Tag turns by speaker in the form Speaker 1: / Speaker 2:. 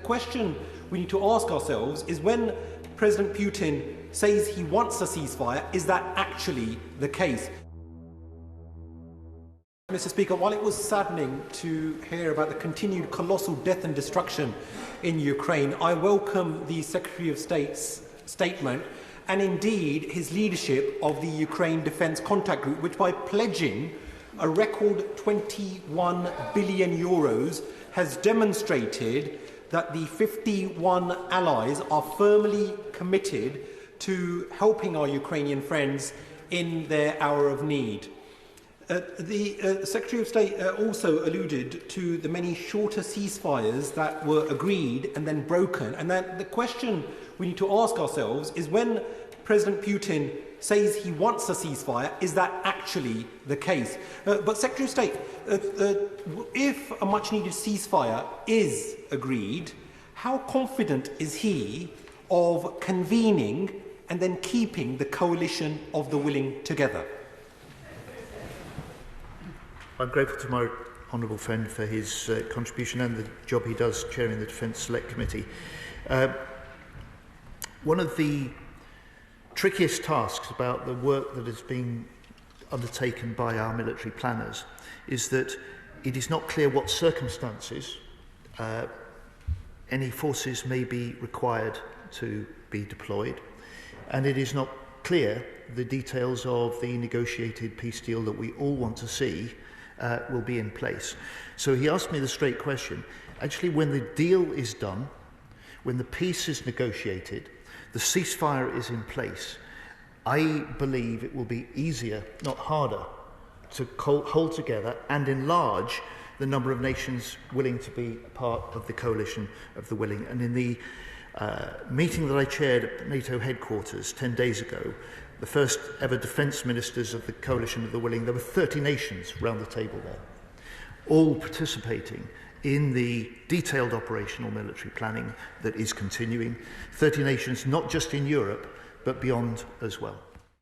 Speaker 1: question we need to ask ourselves is, when President Putin says he wants a ceasefire, is that actually the case? Mr. Speaker, while it was saddening to hear about the continued colossal death and destruction in Ukraine, I welcome the Secretary of State's statement and indeed his leadership of the Ukraine Defence Contact Group, which by pledging a record 21 billion euros has demonstrated that the 51 allies are firmly committed to helping our Ukrainian friends in their hour of need. The Secretary of State also alluded to the many shorter ceasefires that were agreed and then broken. And then the question we need to ask ourselves is, when President Putin says he wants a ceasefire, is that actually the case? But Secretary of State, if a much-needed ceasefire is agreed, how confident is he of convening and then keeping the coalition of the willing together?
Speaker 2: I'm grateful to my honourable friend for his contribution and the job he does chairing the Defence Select Committee. One of the trickiest tasks about the work that is being undertaken by our military planners is that it is not clear what circumstances any forces may be required to be deployed, and it is not clear the details of the negotiated peace deal that we all want to see will be in place. So he asked me the straight question: actually, when the deal is done, when the peace is negotiated, the ceasefire is in place, I believe it will be easier, not harder, to hold together and enlarge the number of nations willing to be part of the coalition of the willing. And in the meeting that I chaired at NATO headquarters 10 days ago, the first ever defence ministers of the coalition of the willing, there were 30 nations round the table there, all participating in the detailed operational military planning that is continuing. 30 nations, not just in Europe, but beyond as well.